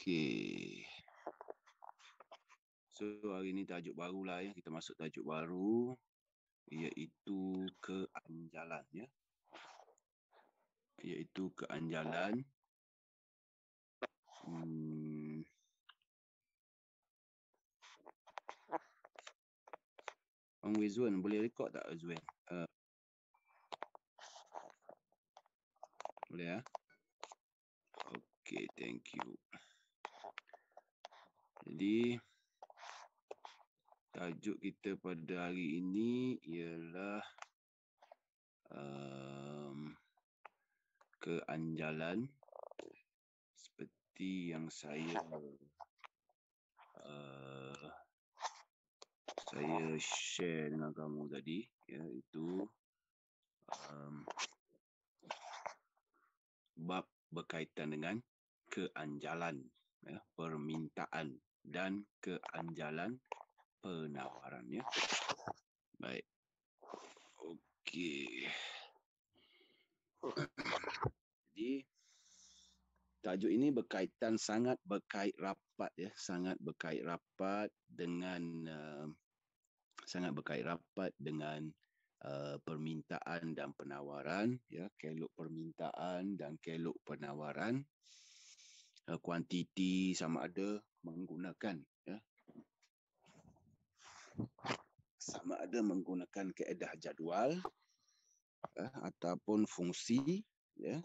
Okey. So hari ni tajuk barulah ya. Kita masuk tajuk baru iaitu keanjalan ya. Iaitu keanjalan. Rizwan boleh record tak Rizwan? Boleh ya? Okey, thank you. Jadi tajuk kita pada hari ini ialah keanjalan, seperti yang saya share dengan kamu tadi, iaitu bab berkaitan dengan keanjalan, permintaan dan keanjalan penawaran ya. Baik. Okey. Jadi tajuk ini sangat berkait rapat ya, sangat berkait rapat dengan permintaan dan penawaran ya, kelok permintaan dan kelok penawaran, kuantiti sama ada menggunakan kaedah jadual ataupun fungsi ya.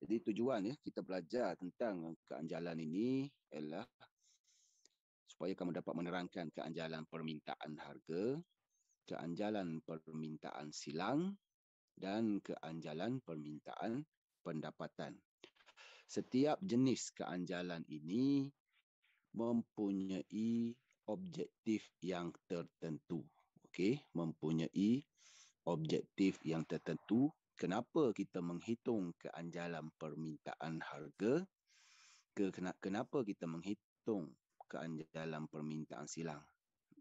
Jadi tujuan kita belajar tentang keanjalan ini ialah supaya kamu dapat menerangkan keanjalan permintaan harga, keanjalan permintaan silang dan keanjalan permintaan pendapatan. Setiap jenis keanjalan ini mempunyai objektif yang tertentu. Okey, mempunyai objektif yang tertentu. Kenapa kita menghitung keanjalan permintaan harga? Kenapa kita menghitung keanjalan permintaan silang?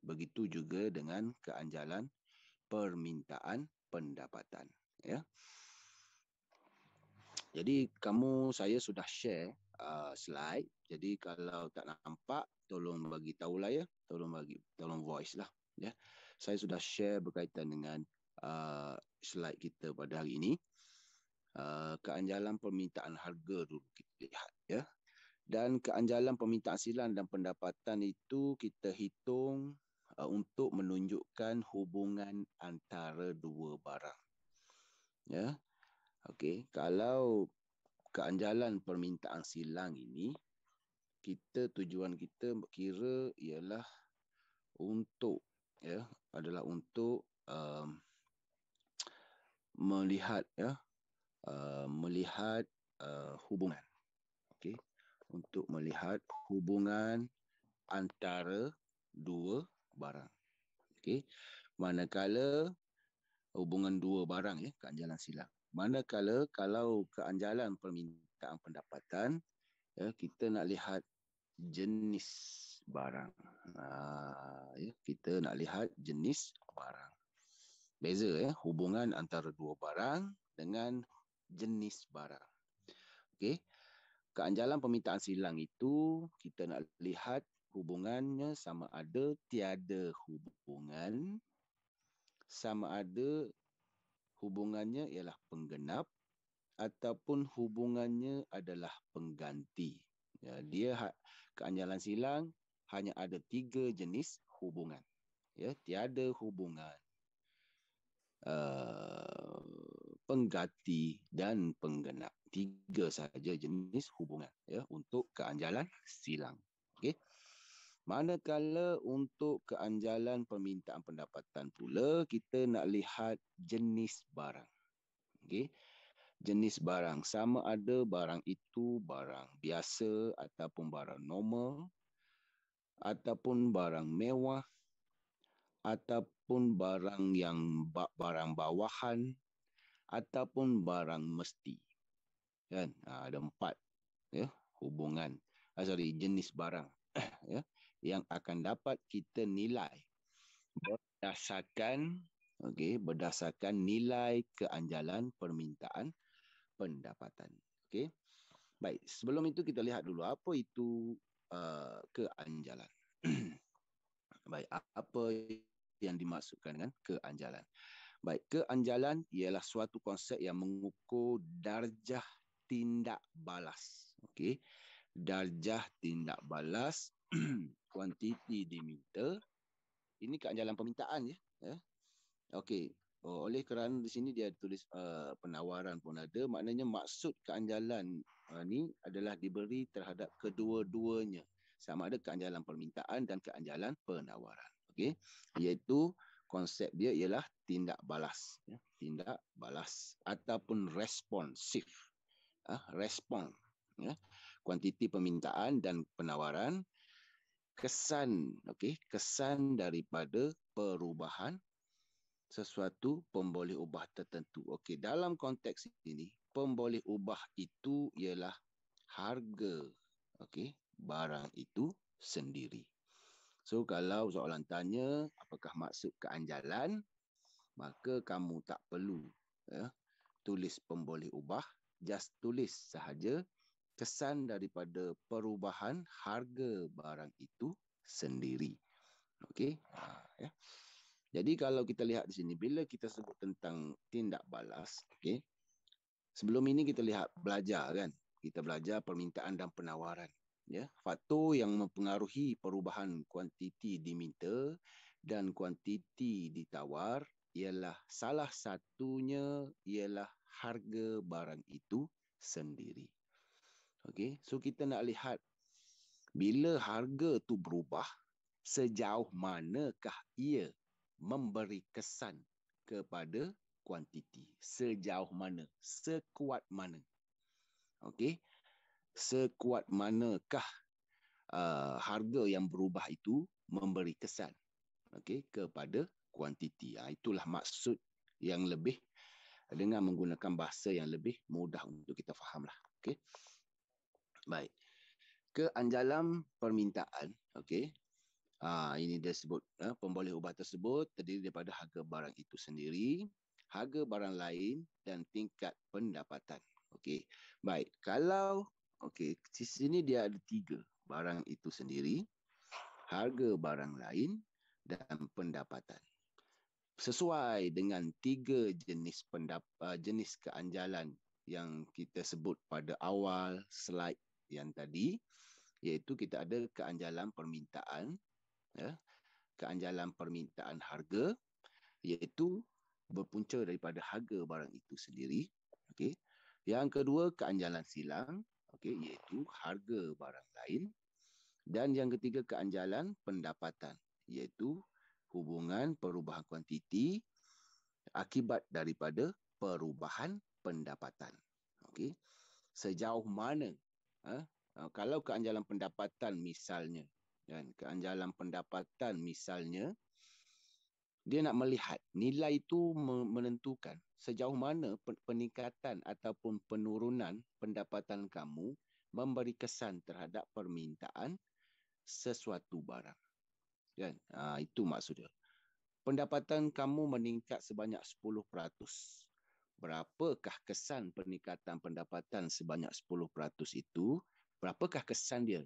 Begitu juga dengan keanjalan permintaan pendapatan. Ya. Jadi saya sudah share slide. Jadi kalau tak nampak, tolong bagi tahulah ya. Tolong voice lah. Ya. Saya sudah share berkaitan dengan slide kita pada hari ini. Keanjalan permintaan harga dulu kita lihat ya. Dan keanjalan permintaan silang dan pendapatan itu kita hitung untuk menunjukkan hubungan antara dua barang. Ya. Okey, kalau keanjalan permintaan silang ini, tujuan kita kira ialah untuk melihat hubungan. Okey, untuk melihat hubungan antara dua barang. Okey, manakala hubungan dua barang keanjalan silang. Manakala kalau keanjalan permintaan pendapatan kita nak lihat jenis barang. Kita nak lihat jenis barang. Beza hubungan antara dua barang dengan jenis barang. Okey. Keanjalan permintaan silang itu kita nak lihat hubungannya sama ada tiada hubungan, sama ada hubungannya ialah penggenap ataupun hubungannya adalah pengganti. Ya, keanjalan silang hanya ada 3 jenis hubungan. Ya, tiada hubungan, pengganti dan penggenap. 3 sahaja jenis hubungan untuk keanjalan silang. Okey. Manakala untuk keanjalan permintaan pendapatan pula, kita nak lihat jenis barang. Okey. Jenis barang, sama ada barang itu barang biasa ataupun barang normal, ataupun barang mewah, ataupun barang bawahan, ataupun barang mesti. Kan? Ada 4 hubungan. Jenis barang yang akan dapat kita nilai berdasarkan nilai keanjalan permintaan pendapatan. Okey. Baik, sebelum itu kita lihat dulu apa itu keanjalan. Baik, apa yang dimaksudkan dengan keanjalan? Baik, keanjalan ialah suatu konsep yang mengukur darjah tindak balas. Okey. Darjah tindak balas kuantiti diminta. Ini keanjalan permintaan ya. Okey. Oleh kerana di sini dia tulis penawaran pun ada, maknanya maksud keanjalan ni adalah diberi terhadap kedua-duanya. Sama ada keanjalan permintaan dan keanjalan penawaran. Okey. Iaitu konsep dia ialah tindak balas. Ya. Tindak balas ataupun responsif. Respon. Ya. Kuantiti permintaan dan penawaran. Kesan. Okey. Kesan daripada perubahan sesuatu pemboleh ubah tertentu. Okey, dalam konteks ini, pemboleh ubah itu ialah harga, okey, barang itu sendiri. So, kalau soalan tanya, apakah maksud keanjalan, maka kamu tak perlu tulis pemboleh ubah, just tulis sahaja kesan daripada perubahan harga barang itu sendiri. Okey, ya. Jadi kalau kita lihat di sini, bila kita sebut tentang tindak balas, okay, sebelum ini kita lihat belajar kan, kita belajar permintaan dan penawaran. Ya, faktor yang mempengaruhi perubahan kuantiti diminta dan kuantiti ditawar ialah salah satunya ialah harga barang itu sendiri. Okay, so kita nak lihat bila harga tu berubah, sejauh manakah ia memberi kesan kepada kuantiti. Sejauh mana? Sekuat mana? Okey. Sekuat manakah harga yang berubah itu memberi kesan kepada kuantiti. Itulah maksud yang lebih dengan menggunakan bahasa yang lebih mudah untuk kita fahamlah. Okey. Baik. Keanjalan permintaan, okey. Ini dia sebut pemboleh ubah tersebut terdiri daripada harga barang itu sendiri, harga barang lain dan tingkat pendapatan. Okey. Baik, kalau di sini dia ada 3, barang itu sendiri, harga barang lain dan pendapatan. Sesuai dengan 3 jenis keanjalan yang kita sebut pada awal slide yang tadi, iaitu kita ada keanjalan permintaan, keanjalan permintaan harga, iaitu berpunca daripada harga barang itu sendiri. Okey. Yang kedua, keanjalan silang, iaitu harga barang lain. Dan yang ketiga, keanjalan pendapatan, iaitu hubungan perubahan kuantiti akibat daripada perubahan pendapatan. Okey. Sejauh mana? Kalau keanjalan pendapatan misalnya, keanjalan pendapatan misalnya, dia nak melihat nilai itu menentukan sejauh mana peningkatan ataupun penurunan pendapatan kamu memberi kesan terhadap permintaan sesuatu barang. Kan? Itu maksudnya. Pendapatan kamu meningkat sebanyak 10%. Berapakah kesan peningkatan pendapatan sebanyak 10% itu? Berapakah kesan dia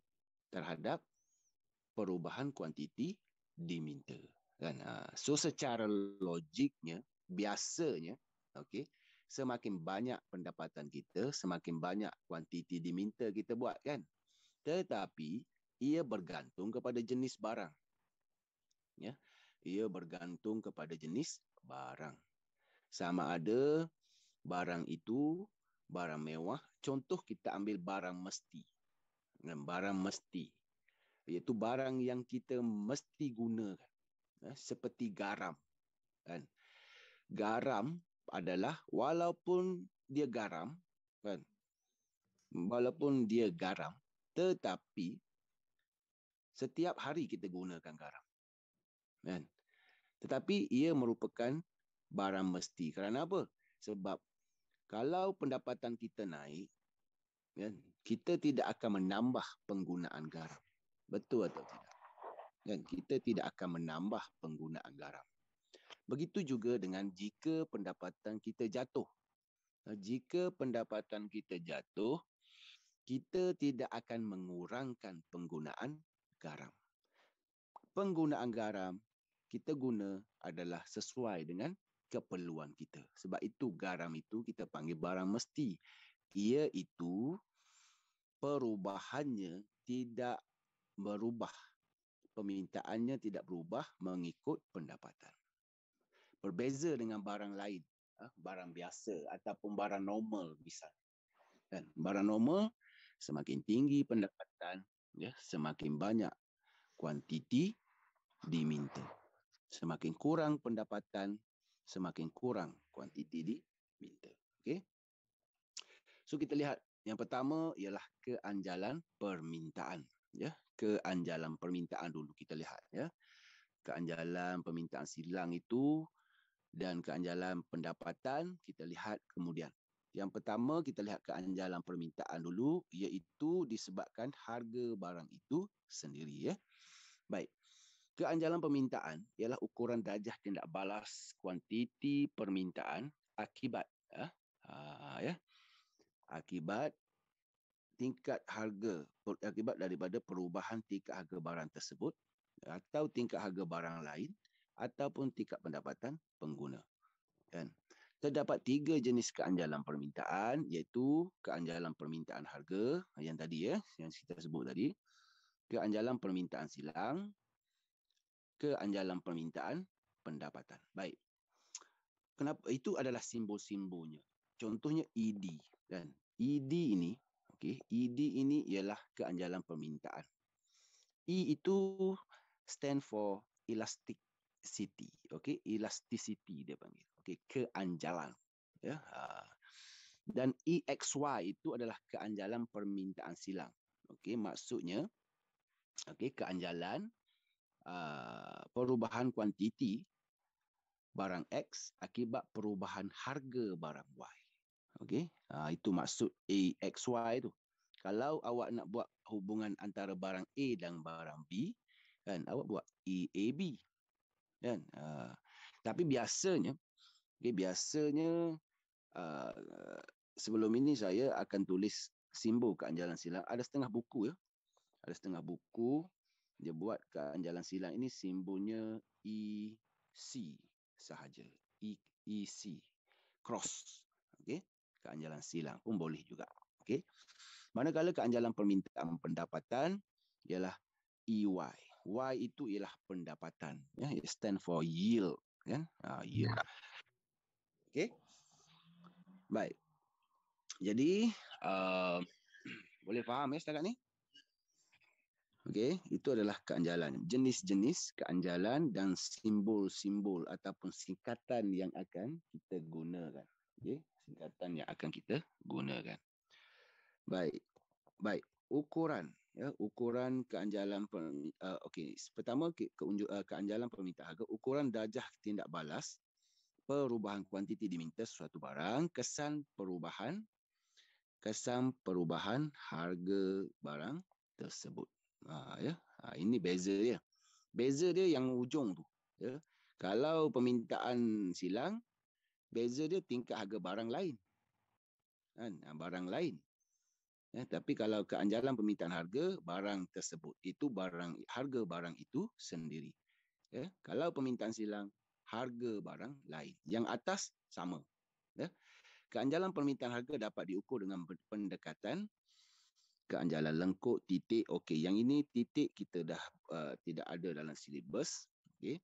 terhadap perubahan kuantiti diminta? Kan? So secara logiknya, biasanya, semakin banyak pendapatan kita, semakin banyak kuantiti diminta kita buat kan. Tetapi ia bergantung kepada jenis barang. Ya, ia bergantung kepada jenis barang. Sama ada barang itu barang mewah. Contoh kita ambil barang mesti. Barang mesti, iaitu barang yang kita mesti gunakan. Seperti garam. Kan? Garam adalah walaupun dia garam, kan? Walaupun dia garam, tetapi setiap hari kita gunakan garam. Kan? Tetapi ia merupakan barang mesti. Kerana apa? Sebab kalau pendapatan kita naik, kan, kita tidak akan menambah penggunaan garam. Betul atau tidak? Kan? Kita tidak akan menambah penggunaan garam. Begitu juga dengan jika pendapatan kita jatuh. Jika pendapatan kita jatuh, kita tidak akan mengurangkan penggunaan garam. Penggunaan garam kita guna adalah sesuai dengan keperluan kita. Sebab itu garam itu kita panggil barang mesti. Iaitu perubahannya tidak berubah. Permintaannya tidak berubah mengikut pendapatan. Berbeza dengan barang lain, barang biasa ataupun barang normal misalnya. Kan? Barang normal semakin tinggi pendapatan, ya, semakin banyak kuantiti diminta. Semakin kurang pendapatan, semakin kurang kuantiti diminta. Okey. So kita lihat yang pertama ialah keanjalan permintaan, ya. Keanjalan permintaan dulu kita lihat, ya. Keanjalan permintaan silang itu dan keanjalan pendapatan kita lihat kemudian. Yang pertama kita lihat keanjalan permintaan dulu, iaitu disebabkan harga barang itu sendiri, ya. Baik. Keanjalan permintaan ialah ukuran darjah tindak balas kuantiti permintaan akibat ya, akibat tingkat harga, akibat daripada perubahan tingkat harga barang tersebut atau tingkat harga barang lain ataupun tingkat pendapatan pengguna. Kan? Terdapat 3 jenis keanjalan permintaan, iaitu keanjalan permintaan harga yang tadi, ya, yang kita sebut tadi, keanjalan permintaan silang, keanjalan permintaan pendapatan. Baik. Kenapa? Itu adalah simbol-simbolnya. Contohnya ED, kan? ED ini, okey, ED ini ialah keanjalan permintaan. E itu stand for elasticity, okey, elasticity dia panggil. Okey, keanjalan, ya. Dan EXY itu adalah keanjalan permintaan silang. Okey, maksudnya okey, keanjalan perubahan kuantiti barang X akibat perubahan harga barang Y. Okey, itu maksud AXY tu. Kalau awak nak buat hubungan antara barang A dan barang B, kan, awak buat EAB, kan. Tapi biasanya, biasanya sebelum ini saya akan tulis simbol keanjalan silang. Ada setengah buku, ya. Ada setengah buku dia buat keanjalan silang ini simbolnya EC sahaja. EC cross. Okey. Keanjalan silang pun boleh juga. Okey. Manakala keanjalan permintaan pendapatan ialah EY. Y itu ialah pendapatan, ya. It stand for yield, kan? Yield. Okey. Baik. Jadi boleh faham, ya, setakat ni? Okey, itu adalah keanjalan. Jenis-jenis keanjalan dan simbol-simbol ataupun singkatan yang akan kita gunakan. Okey, singkatan yang akan kita gunakan. Baik. Baik, ukuran, ya, ukuran keanjalan okey, pertama keanjalan permintaan harga, ukuran darjah tindak balas perubahan kuantiti diminta sesuatu barang, kesan perubahan harga barang tersebut. Ya. Ini beza dia. Beza dia yang ujung tu. Ya. Kalau permintaan silang, beza dia tingkat harga barang lain. Kan? Barang lain. Ya, tapi kalau keanjalan permintaan harga, barang tersebut. Itu harga barang itu sendiri. Ya. Kalau permintaan silang, harga barang lain. Yang atas sama. Ya. Keanjalan permintaan harga dapat diukur dengan pendekatan keanjalan lengkuk, titik. Okey, yang ini titik kita dah tidak ada dalam silibus. Okey.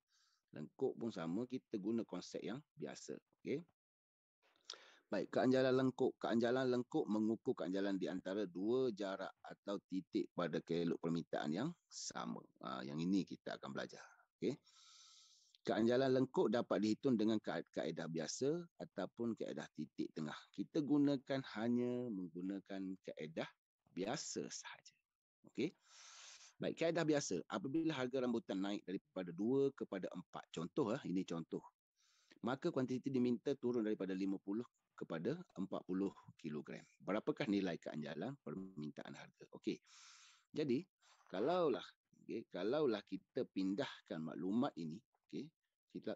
Lengkuk pun sama, kita guna konsep yang biasa. Okey. Baik, keanjalan lengkuk. Keanjalan lengkuk mengukur keanjalan di antara dua jarak atau titik pada kelok permintaan yang sama. Yang ini kita akan belajar. Okey. Keanjalan lengkuk dapat dihitung dengan kaedah biasa ataupun kaedah titik tengah. Kita gunakan hanya menggunakan kaedah biasa sahaja. Okey. Baik, kaedah biasa. Apabila harga rambutan naik daripada 2 kepada 4, contoh, ini contoh, maka kuantiti diminta turun daripada 50 kepada 40 kilogram. Berapakah nilai keanjalan permintaan harga? Okey. Jadi, kalaulah kita pindahkan maklumat ini, okey,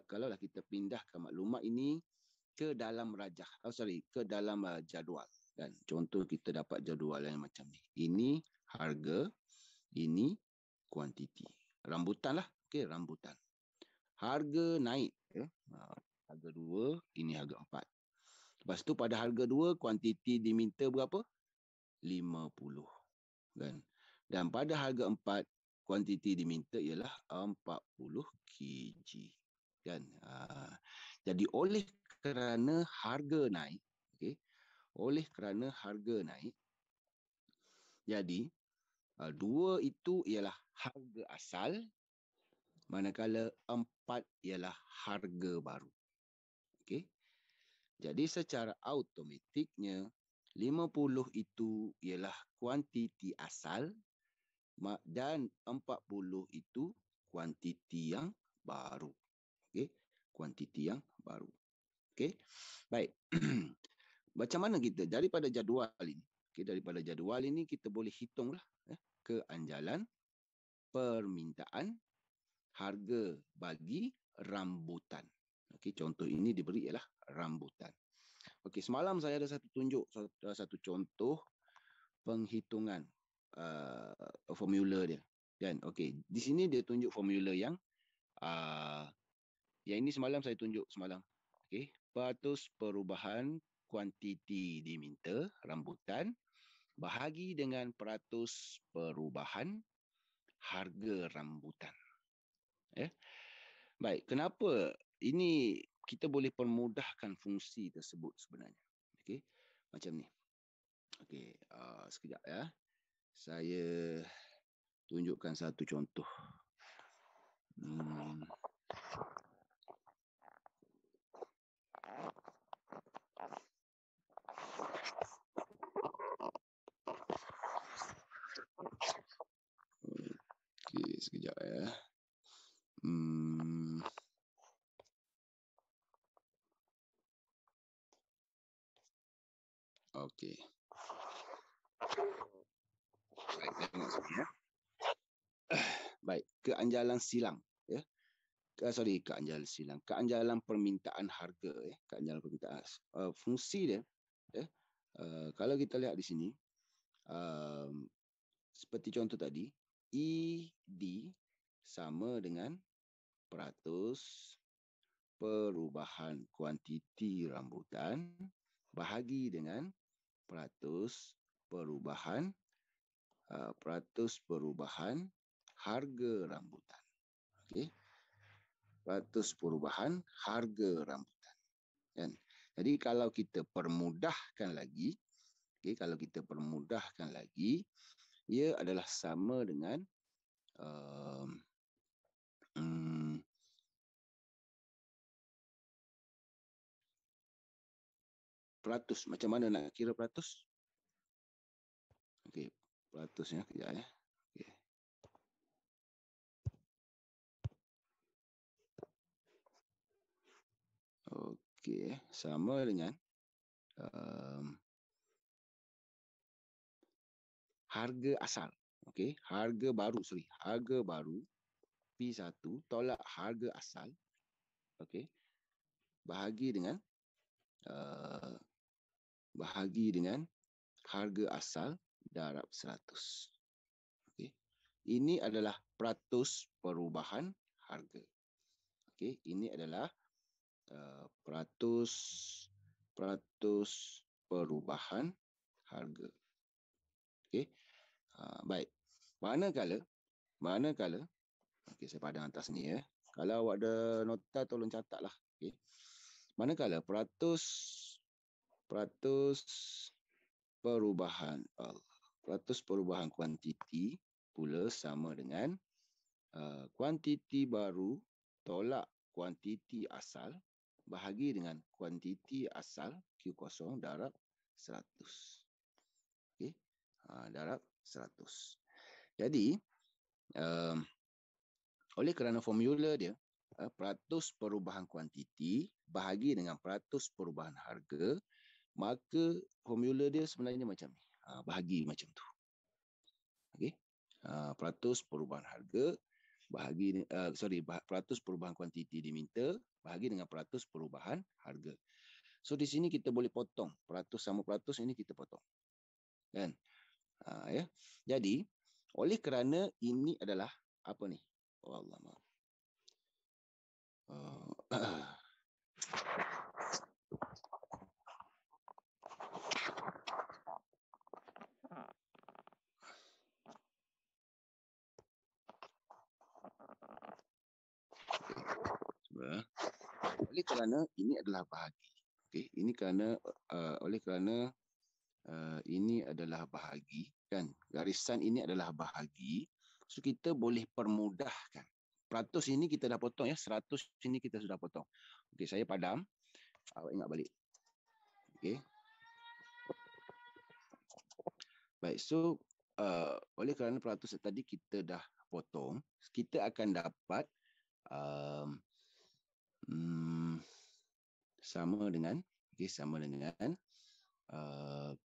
kalaulah kita pindahkan maklumat ini ke dalam ke dalam jadual. Kan? Contoh kita dapat jadual yang macam ni. Ini harga, ini kuantiti. Rambutan lah. Okey, rambutan. Harga naik. Ya. Harga 2, ini harga 4. Lepas tu pada harga 2, kuantiti diminta berapa? 50. Kan? Dan pada harga 4, kuantiti diminta ialah 40 kg. Kan? Jadi oleh kerana harga naik, okey, oleh kerana harga naik, jadi 2 itu ialah harga asal, manakala 4 ialah harga baru. Okey. Jadi secara automatiknya 50 itu ialah kuantiti asal dan 40 itu kuantiti yang baru. Okey, kuantiti yang baru. Okey. Baik. Macam mana kita daripada jadual ini? Okey, daripada jadual ini kita boleh hitunglah keanjalan permintaan harga bagi rambutan. Okey, contoh ini diberi ialah rambutan. Okey, semalam saya ada satu contoh penghitungan formula dia. Kan? Okey, di sini dia tunjuk formula yang ini semalam saya tunjuk semalam. Okey, peratus perubahan kuantiti diminta rambutan bahagi dengan peratus perubahan harga rambutan. Baik, kenapa ini kita boleh permudahkan fungsi tersebut sebenarnya? Okey, macam ni. Okey, sekejap ya. Saya tunjukkan satu contoh. Okey, sekejap ya. Okey. Baik, tengok sini ya. Baik, keanjalan silang ya. Keanjalan silang. Keanjalan permintaan harga ya. Keanjalan permintaan. Fungsi dia ya. Kalau kita lihat di sini seperti contoh tadi, ED sama dengan peratus perubahan kuantiti rambutan bahagi dengan peratus perubahan harga rambutan. Okey. Peratus perubahan harga rambutan. Kan? Jadi kalau kita permudahkan lagi, ia adalah sama dengan peratus. Macam mana nak kira peratus? Okey, peratusnya kejap ya. Okey. Okey, sama dengan harga asal. Okey, harga baru P1 tolak harga asal. Okey. Bahagi dengan harga asal darab 100. Okey. Ini adalah peratus perubahan harga. Okey, ini adalah peratus perubahan harga. Okey. Baik. Manakala okey, saya padang atas ni ya. Kalau awak ada nota tolong catatlah. Okey. Manakala peratus perubahan kuantiti pula sama dengan kuantiti baru tolak kuantiti asal bahagi dengan kuantiti asal Q0 darab 100. Okey. Darab 100. Jadi oleh kerana formula dia peratus perubahan kuantiti bahagi dengan peratus perubahan harga, maka formula dia sebenarnya macam ni. Bahagi macam tu. Okey. Peratus perubahan harga bahagi peratus perubahan kuantiti diminta bahagi dengan peratus perubahan harga. So di sini kita boleh potong peratus sama peratus, ini kita potong, kan? Ya. Jadi oleh kerana ini adalah apa ni? Oh Allah maaf. Oleh kerana ini adalah bahagi. Okey, ini kerana oleh kerana ini adalah bahagi, kan? Garisan ini adalah bahagi. So kita boleh permudahkan. Peratus ini kita dah potong ya, 100 ini kita sudah potong. Okey, saya padam. Awak ingat balik. Okey. Baik, so oleh kerana peratus tadi kita dah potong, kita akan dapat sama dengan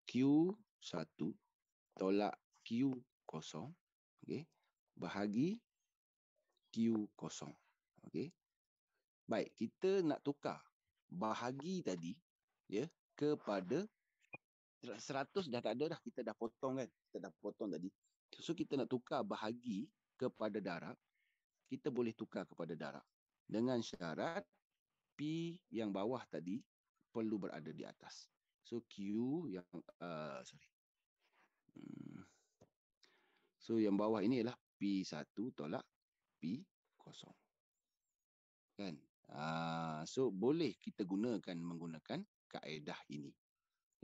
Q1 tolak Q0, okey, bahagi Q0. Okey. Baik, kita nak tukar bahagi tadi ya kepada 100 dah tak ada dah, kita dah potong kan. Kita dah potong tadi. So kita nak tukar bahagi kepada darab, kita boleh tukar kepada darab dengan syarat P yang bawah tadi perlu berada di atas. So Q yang so yang bawah ini ialah P1 tolak P0. Kan? So boleh kita menggunakan kaedah ini.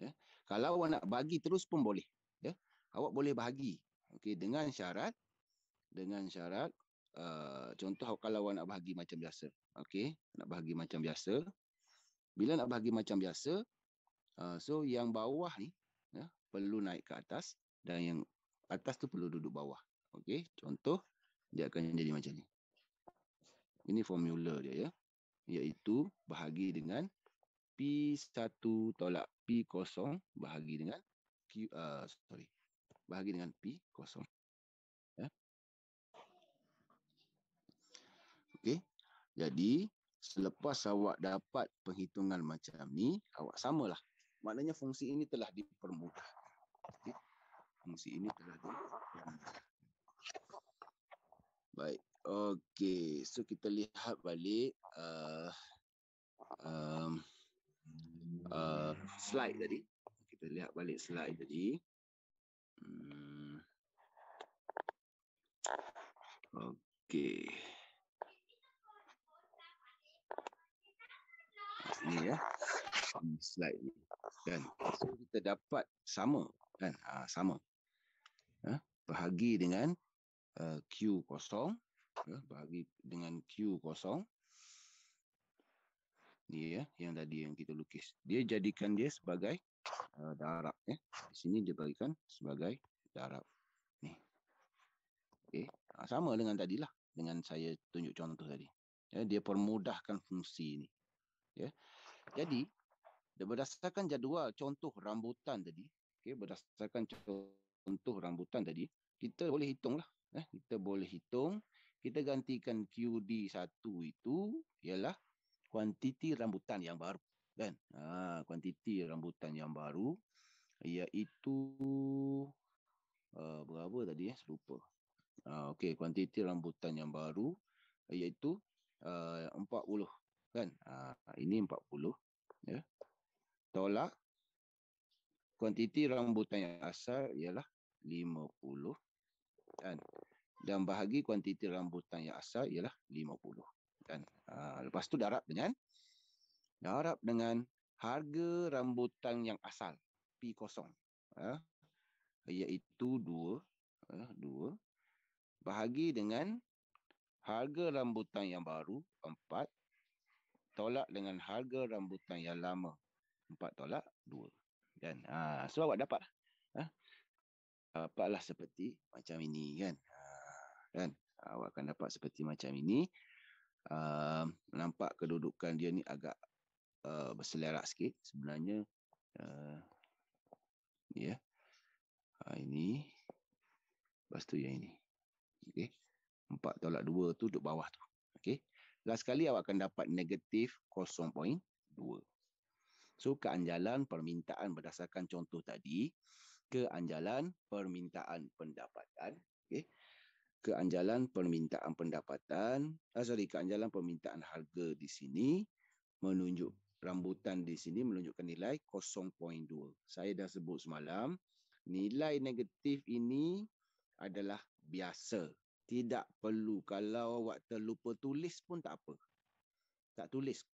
Ya. Kalau awak nak bagi terus pun boleh. Ya. Awak boleh bahagi. Okey, dengan syarat contoh kalau awak nak bahagi macam biasa. Okey, nak bahagi macam biasa. Bila nak bahagi macam biasa, so yang bawah ni ya, perlu naik ke atas dan yang atas tu perlu duduk bawah. Okey, contoh dia akan jadi macam ni. Ini formula dia ya, iaitu bahagi dengan P1 tolak P0 bahagi dengan bahagi dengan P0. Ya. Okey. Jadi selepas awak dapat perhitungan macam ni, awak samalah. Maknanya fungsi ini telah dipermudah. Okay. Fungsi ini telah dipermudah. Baik. Okey. So kita lihat balik slide tadi. Kita lihat balik slide tadi. Okey. Ini ya. Slide ni. Kan? So kita dapat sama kan? Sama. Bahagi dengan Q0, bahagi dengan Q0. Ni ya, yang tadi yang kita lukis. Dia jadikan dia sebagai darab ya. Di sini dia bagikan sebagai darab. Ni. Okey, sama dengan tadilah, dengan saya tunjuk contoh tadi. Ya, dia permudahkan fungsi ini. Ya. Jadi berdasarkan jadual contoh rambutan tadi, berdasarkan contoh rambutan tadi, kita boleh hitunglah. Kita boleh hitung, kita gantikan QD1 itu ialah kuantiti rambutan yang baru. Kan? Kuantiti rambutan yang baru, iaitu berapa tadi? Lupa. Okey, kuantiti rambutan yang baru, iaitu 40. Kan? Ini 40. Ya. Tolak kuantiti rambutan yang asal ialah 50 kan, dan bahagi kuantiti rambutan yang asal ialah 50 kan. Lepas tu darab dengan harga rambutan yang asal P0 iaitu 2 bahagi dengan harga rambutan yang baru 4 tolak dengan harga rambutan yang lama 4 tolak 2 kan. So awak dapat dapatlah seperti macam ini kan. Kan awak akan dapat seperti macam ini. Nampak kedudukan dia ni agak berselerak sikit sebenarnya. Ya. Ini lepas tu yang ini. Okey. 4 tolak 2 tu duduk bawah tu. Okey. Last sekali awak akan dapat negatif 0.2. So keanjalan permintaan berdasarkan contoh tadi, keanjalan permintaan pendapatan, okey. Keanjalan permintaan pendapatan, keanjalan permintaan harga di sini menunjuk rambutan di sini menunjukkan nilai 0.2. Saya dah sebut semalam, nilai negatif ini adalah biasa. Tidak perlu, kalau awak terlupa tulis pun tak apa. Tak tulis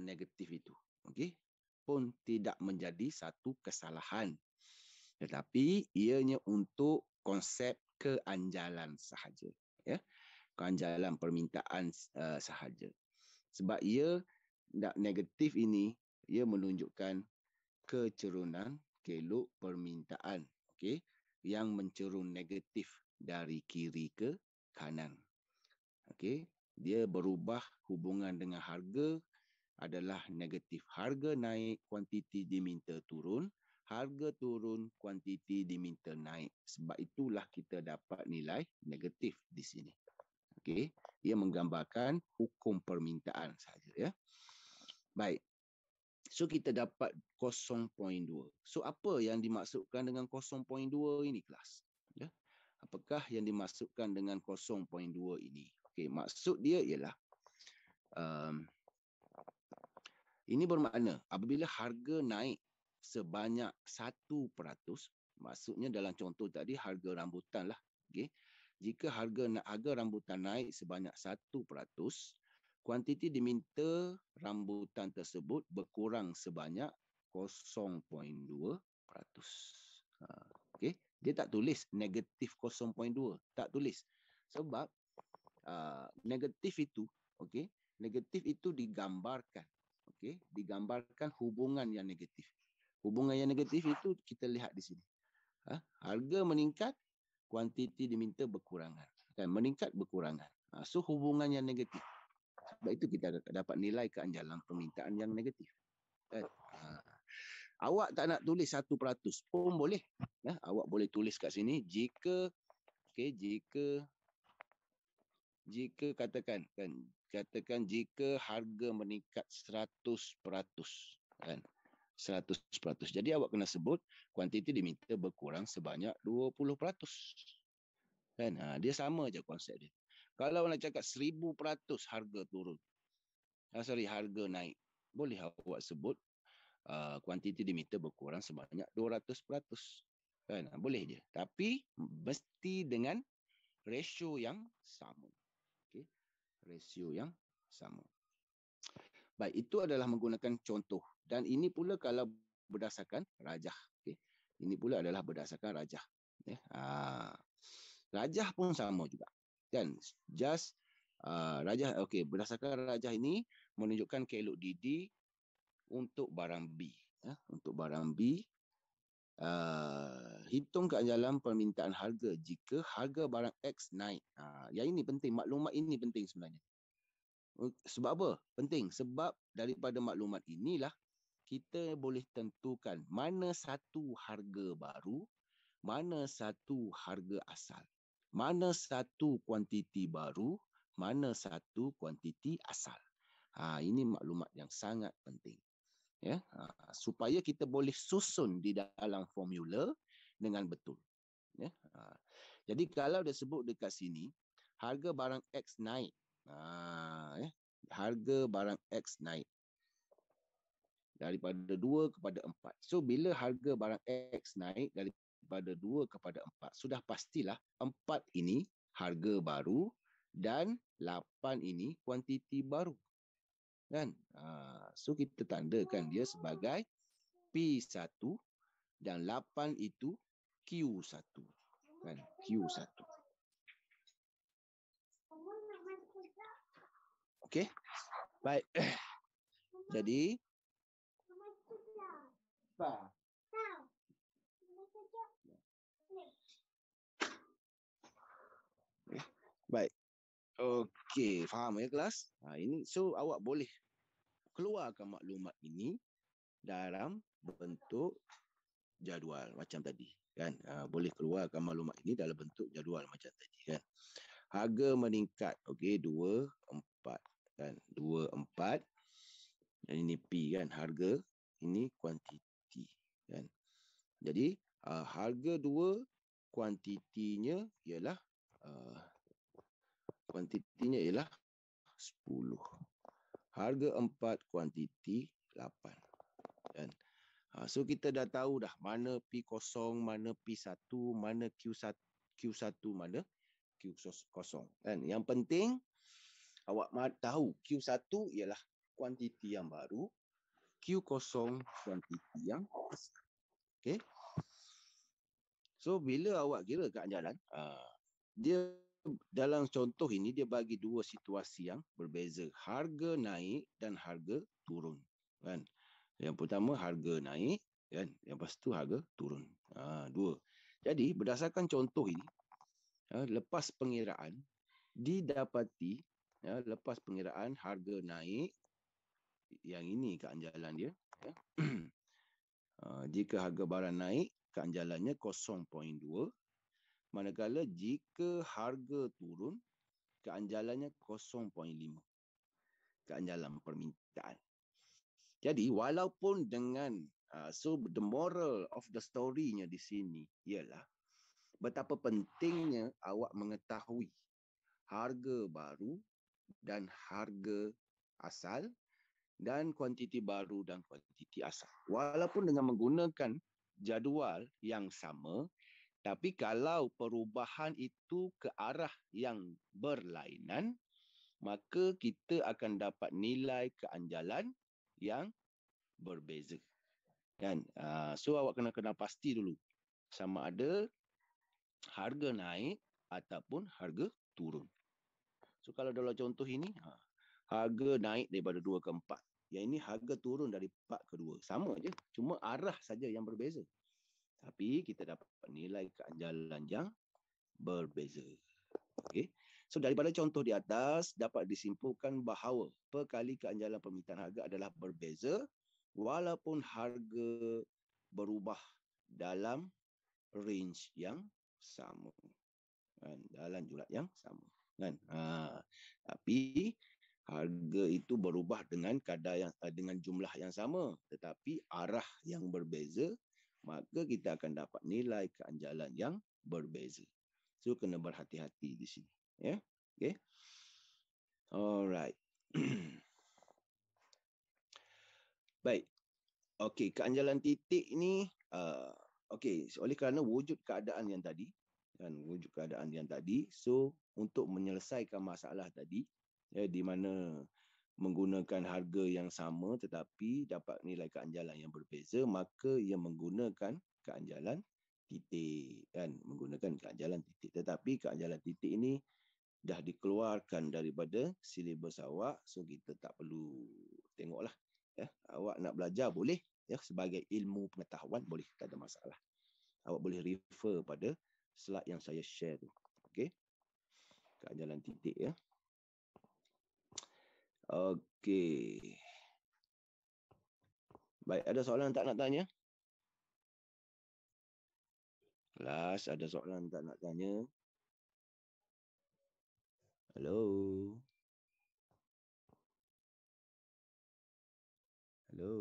negatif itu. Okey? Pun tidak menjadi satu kesalahan. Tetapi ianya untuk konsep keanjalan sahaja. Ya? Keanjalan permintaan sahaja. Sebab ia negatif ini, ia menunjukkan kecerunan kelok permintaan. Okey? Yang mencerun negatif dari kiri ke kanan. Okey? Dia berubah hubungan dengan harga adalah negatif. Harga naik, kuantiti diminta turun. Harga turun, kuantiti diminta naik. Sebab itulah kita dapat nilai negatif di sini. Okey, ia menggambarkan hukum permintaan saja, ya. Baik. So kita dapat 0.2. So apa yang dimaksudkan dengan 0.2 ini, kelas? Ya. Apakah yang dimaksudkan dengan 0.2 ini? Okey, maksud dia ialah ini bermakna apabila harga naik sebanyak 1%, maksudnya dalam contoh tadi harga rambutan lah. Okay. Jika harga rambutan naik sebanyak 1%, kuantiti diminta rambutan tersebut berkurang sebanyak 0.2%. Okay. Dia tak tulis negatif 0.2. Tak tulis. Sebab negatif itu, okay, negatif itu digambarkan. Okey, digambarkan hubungan yang negatif. Hubungan yang negatif itu kita lihat di sini. Harga meningkat, kuantiti diminta berkurangan. Kan, meningkat berkurangan. So hubungan yang negatif. Sebab itu kita dapat nilai keanjalan permintaan yang negatif. Kan? Awak tak nak tulis 1% pun boleh. Awak boleh tulis kat sini jika katakan jika harga meningkat 100%, kan, 100%. Jadi awak kena sebut kuantiti diminta berkurang sebanyak 20%. Kan? Dia sama je konsep dia. Kalau nak cakap 1000% harga turun, harga naik, boleh awak sebut kuantiti diminta berkurang sebanyak 200%. Kan? Boleh je. Tapi mesti dengan ratio yang sama. Rasio yang sama. Baik, itu adalah menggunakan contoh. Dan ini pula kalau berdasarkan rajah. Okay. Ini pula adalah berdasarkan rajah. Okay. Rajah pun sama juga. Kan? Just rajah, okay, berdasarkan rajah ini menunjukkan keelok DD untuk barang B. Untuk barang B, hitung keanjalan permintaan harga jika harga barang X naik. Yang ini penting, maklumat ini penting sebenarnya. Sebab apa? Penting. Sebab daripada maklumat inilah kita boleh tentukan mana satu harga baru, mana satu harga asal, mana satu kuantiti baru, mana satu kuantiti asal. Ini maklumat yang sangat penting. Ya, supaya kita boleh susun di dalam formula dengan betul. Ya, jadi kalau dia sebut dekat sini harga barang X naik, harga barang X naik daripada 2 kepada 4. So bila harga barang X naik daripada 2 kepada 4, sudah pastilah 4 ini harga baru dan 8 ini kuantiti baru. Kan? So kita tandakan dia sebagai P1 dan 8 itu Q1. Kan? Q1. Okey. Baik. Jadi baik. Okey, faham ya kelas? Ini so awak boleh keluarkan maklumat ini dalam bentuk jadual macam tadi, kan? Boleh keluarkan maklumat ini dalam bentuk jadual macam tadi, kan? Harga meningkat, okey, 2, 4, kan? 2, 4. Dan ini P, kan? Harga ini kuantiti, kan. Jadi harga 2 kuantitinya ialah 10. Harga 4 kuantiti 8, kan. So kita dah tahu dah mana P0, mana P1, mana Q1, mana Q0, kan. Yang penting awak tahu Q1 ialah kuantiti yang baru, Q0 kuantiti yang besar. Okey. So bila awak kira keanjalan, dia dalam contoh ini dia bagi dua situasi yang berbeza, harga naik dan harga turun, kan. Yang pertama harga naik, kan, yang lepas tu harga turun. Dua. Jadi berdasarkan contoh ini, lepas pengiraan didapati, lepas pengiraan harga naik, yang ini keanjalan dia, ya. Jika harga barang naik, keanjalannya 0.2, manakala jika harga turun, keanjalannya 0.5, keanjalan permintaan. Jadi walaupun dengan so the moral of the story-nya di sini ialah betapa pentingnya awak mengetahui harga baru dan harga asal dan kuantiti baru dan kuantiti asal. Walaupun dengan menggunakan jadual yang sama, tapi kalau perubahan itu ke arah yang berlainan, maka kita akan dapat nilai keanjalan yang berbeza, kan. So awak kena pasti dulu sama ada harga naik ataupun harga turun. So kalau dalam contoh ini, harga naik daripada 2 ke 4, yang ini harga turun dari 4 ke 2, sama je, cuma arah saja yang berbeza, tapi kita dapat nilai keanjalan yang berbeza. Okey. So daripada contoh di atas dapat disimpulkan bahawa perkali keanjalan permintaan harga adalah berbeza walaupun harga berubah dalam range yang sama, kan, dalam julat yang sama, kan. Tapi harga itu berubah dengan kadar yang dengan jumlah yang sama, tetapi arah yang berbeza, maka kita akan dapat nilai keanjalan yang berbeza. So kena berhati-hati di sini, ya. Okey. Alright. Baik. Okey, keanjalan titik ni okey, oleh kerana wujud keadaan yang tadi, kan, wujud keadaan yang tadi, so untuk menyelesaikan masalah tadi, di mana menggunakan harga yang sama tetapi dapat nilai keanjalan yang berbeza, maka ia menggunakan keanjalan titik, kan, menggunakan keanjalan titik. Tetapi keanjalan titik ini dah dikeluarkan daripada silibus awak, so kita tak perlu tengoklah, ya. Awak nak belajar boleh, ya, sebagai ilmu pengetahuan boleh, tak ada masalah. Awak boleh refer pada slide yang saya share tu. Okey. Keanjalan titik, ya. Okey. Baik, ada soalan tak nak tanya? Kelas, ada soalan tak nak tanya? Hello. Hello.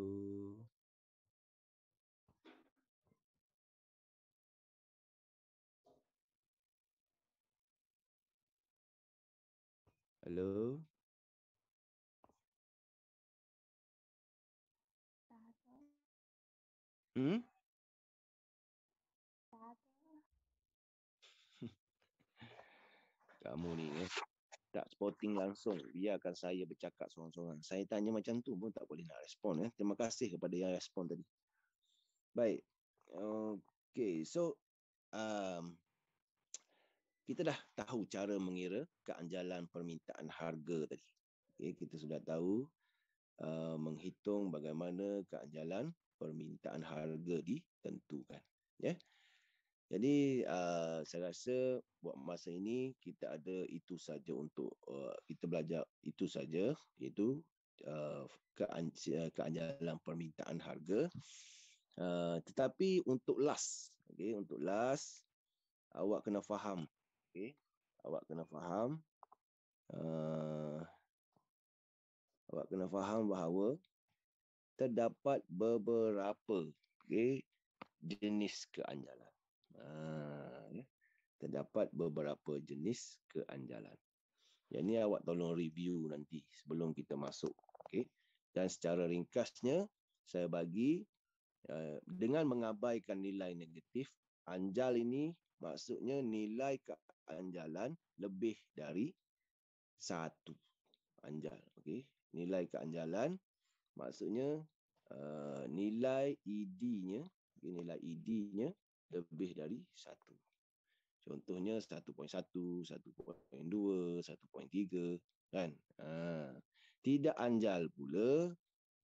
Hello. Hmm? Kamu ni, tak spotting langsung, biarkan saya bercakap seorang-seorang. Saya tanya macam tu pun tak boleh nak respon, ya. Terima kasih kepada yang respon tadi. Baik. Okey, so kita dah tahu cara mengira keanjalan permintaan harga tadi. Okay, kita sudah tahu menghitung bagaimana keanjalan permintaan harga ditentukan. Ya. Jadi saya rasa buat masa ini kita ada itu saja untuk kita belajar itu saja, iaitu keanjalan permintaan harga. Tetapi untuk last, okay, untuk last awak kena faham, okay, awak kena faham bahawa terdapat beberapa jenis keanjalan. Terdapat beberapa jenis keanjalan. Yang ni awak tolong review nanti sebelum kita masuk. Dan secara ringkasnya, saya bagi dengan mengabaikan nilai negatif, anjal ini maksudnya nilai keanjalan lebih dari 1 anjal. Nilai keanjalan maksudnya nilai ED-nya, lebih dari 1. Contohnya 1.1, 1.2, 1.3 kan. Tidak anjal pula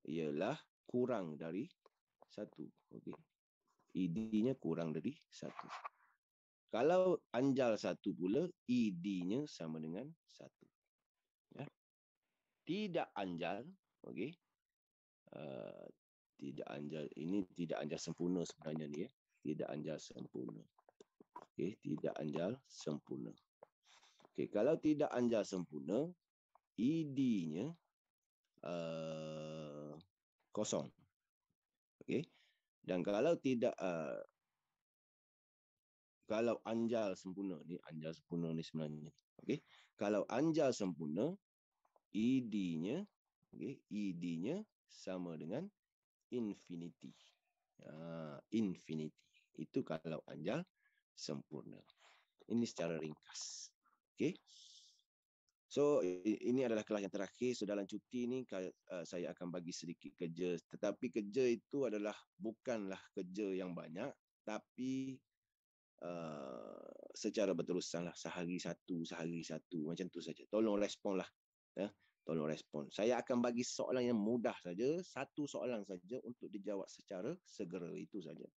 ialah kurang dari 1. ED-nya kurang dari 1. Kalau anjal 1 pula, ED-nya sama dengan 1. Ya. Tidak anjal, tidak anjal, ini tidak anjal sempurna sebenarnya ni, tidak anjal sempurna. Tidak anjal sempurna. Kalau tidak anjal sempurna, ED-nya kosong. Dan kalau tidak kalau anjal sempurna ni, sebenarnya. Kalau anjal sempurna, ED-nya sama dengan infinity. Infinity. Itu kalau anjal sempurna. Ini secara ringkas. So, ini adalah kelas yang terakhir. So, dalam cuti ni saya akan bagi sedikit kerja. Tetapi kerja itu bukanlah kerja yang banyak, tapi secara berterusan lah. Sehari satu. Macam tu saja. Tolong respon lah. Tolong respon. Saya akan bagi soalan yang mudah saja. Satu soalan saja untuk dijawab secara segera. Itu saja.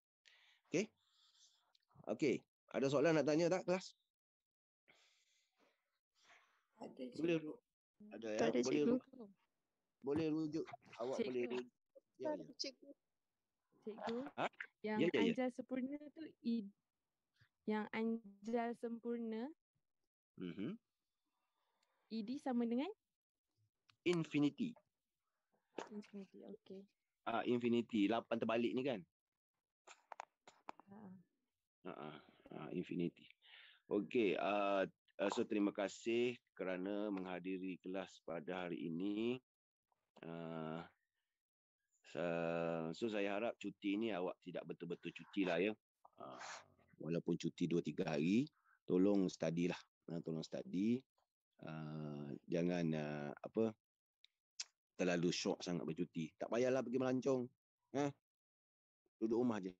Okey. Ada soalan nak tanya tak, kelas? Ada, boleh cikgu. ada ya? Tak ada, cikgu. Boleh rujuk. Awak cikgu. boleh rujuk. Ya. Cikgu. Cikgu. Ha? Yang Ya. anjal sempurna tu yang anjal sempurna ED sama dengan Infinity. infinity. Okey. Infinity 8 terbalik ni kan? Infinity. Okey, so terima kasih kerana menghadiri kelas pada hari ini. So saya harap cuti ni awak tidak betul-betul cuti lah ya. Walaupun cuti 2-3 hari, tolong study lah. Tolong study. Jangan terlalu syok sangat bercuti. Tak payahlah pergi melancong. Duduk rumah je.